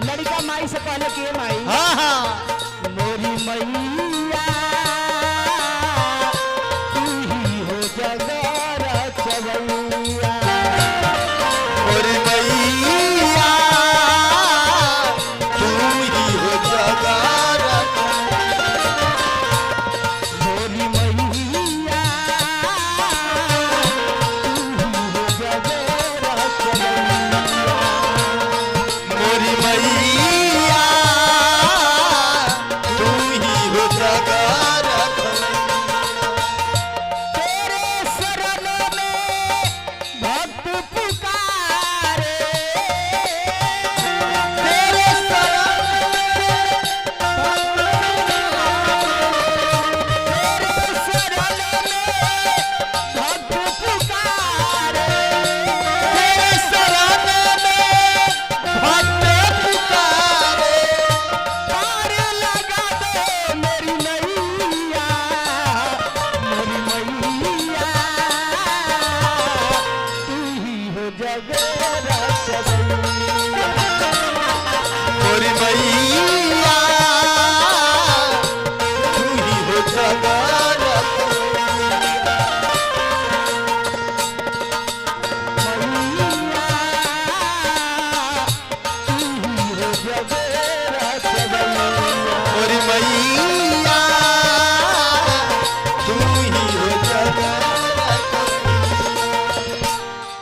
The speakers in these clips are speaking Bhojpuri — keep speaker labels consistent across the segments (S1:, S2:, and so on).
S1: लड़का माई से पहले किए माई
S2: हाँ हाँ
S1: मोरी मैया तू ही हो जगत चवैया
S2: मोरी मैया तू ही हो जगत
S1: मोरी मैया तू ही हो जगत चवैया
S2: मोरी मैया तू ही हो जगत
S1: तेरे शरण में भक्त पुकारे
S2: तेरे शरण
S1: तेरे शरण में भक्त पुकारे
S2: तेरे शरण में भक्त पुकारे
S1: पार लगा दे मेरी मैया तू ही हो जगत चवैया
S2: मोरी मैया तू ही हो जगत मोरी मैया तू ही हो जगत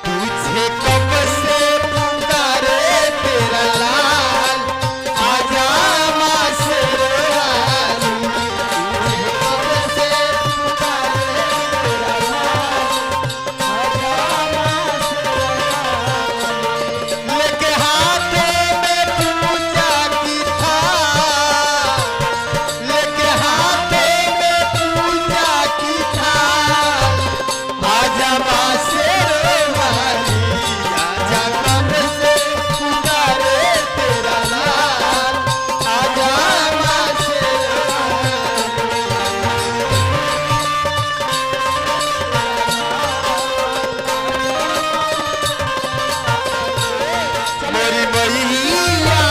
S2: तुझे कब से पुकारे तेरा लाल आजा माँ शेरवाली तुझे कब से पुकारे तेरा लाल आजा माँ शेरवाली लेके हाथों में पूजा की थाल लेके हाथों में पूजा की थाल आजा माँ शेरवाली आजा कब से पुकारे तेरा लाल आजा माँ शेरवाली मोरी मैया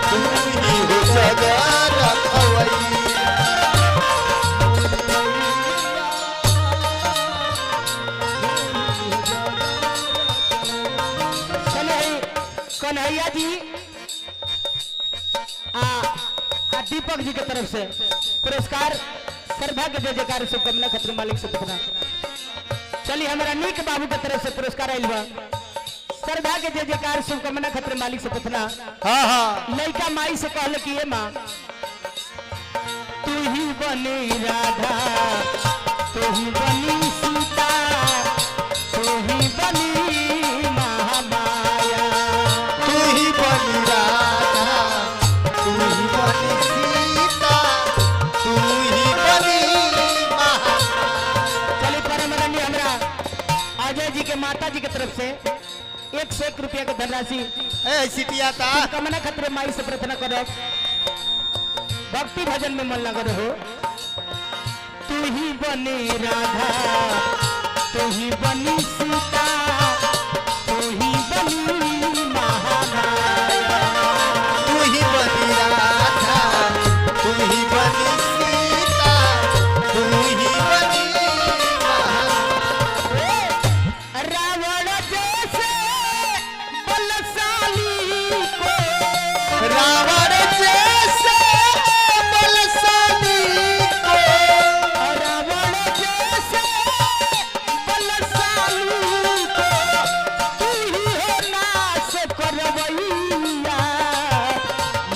S2: तू ही हो जगत खवैया
S1: चले कन्हैया जी दीपक जी के तरफ से पुरस्कार श्रद्धा के जय जयकार शुभकामना खत्र मालिक से पकड़ा चलिए हमारा नीक बाबू के तरफ से पुरस्कार आयल बा श्रद्धा के जय जयकार शुभकामना खत्र मालिक से पकड़ा
S2: हाँ हाँ
S1: लड़का माई से कहले कि ये माँ तू ही बनी राधा तू ही बनी सीता तू ही बनी महामाया
S2: तू ही बनी राधा तू ही बनी सीता तू ही बनी महा
S1: चलिए परमानंदी हमरा अजय जी के माता जी के तरफ से 101 रुपया के धनराशि
S2: ए सिटिया ता
S1: कामना खतरे माई से प्रार्थना करो भक्ति भजन में मन लगा रहो तू ही बनी राधा तू ही बनी सीता तू ही बनी महामाया
S2: तू ही बनी राधा तू ही बनी सीता तू ही बनी महा
S1: रावण जैसे बलशाली को
S2: रावण जैसे बलशाली को
S1: रावण जैसे बलशाली को तू ही हो नाश करवैया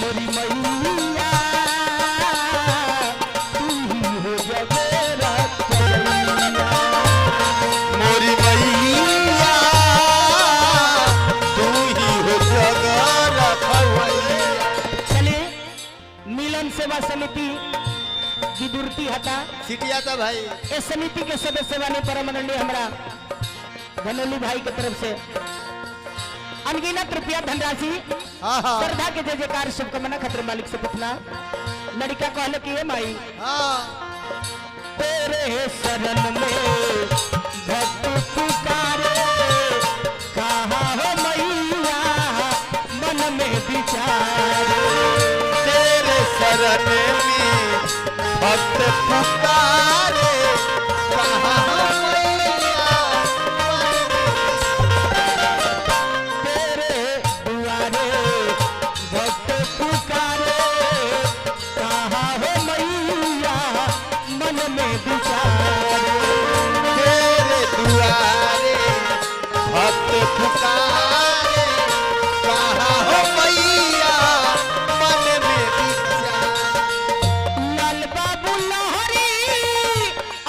S1: मोरी मैया तू ही हो जगत चवैया
S2: मोरी मैया तू ही हो जगत खवैया
S1: चलिए मिलन सेवा समिति की दुर्ती हटा
S2: सिटिया ता भाई
S1: इस समिति के सदस्य वाले परमानंदी हमरा धनोली भाई की तरफ से अनगिनत रुपया धनराशि
S2: हाँ हाँ
S1: श्रद्धा के जय जयकार शुभकामना खतर मालिक से पूछना लड़का कहले कि ये माई
S2: हाँ
S1: तेरे शरण में भक्त पुकारे कहाँ हो मैया
S2: भक्त पुकारे कहाँ मैया
S1: तेरे दुआरे भक्त पुकारे कहाँ हो मैया मन में विचारे
S2: तेरे दुआरे भक्त पुकारे कहाँ हो मैया मन में विचार
S1: लाल बाबू लहरी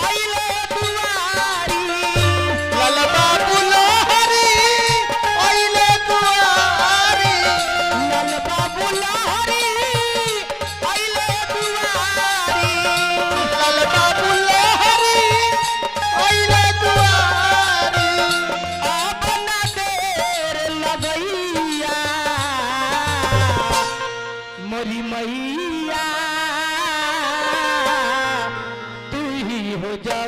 S1: आइले दुआरी
S2: लाल बाबू लोहरी अइले दुआरी
S1: लाल बाबू लहरी आइले दुआरी
S2: लाल बाबू लोहरी अइले दुआरी
S1: अब ना देर लगैया मोरी मैया तू ही हो जा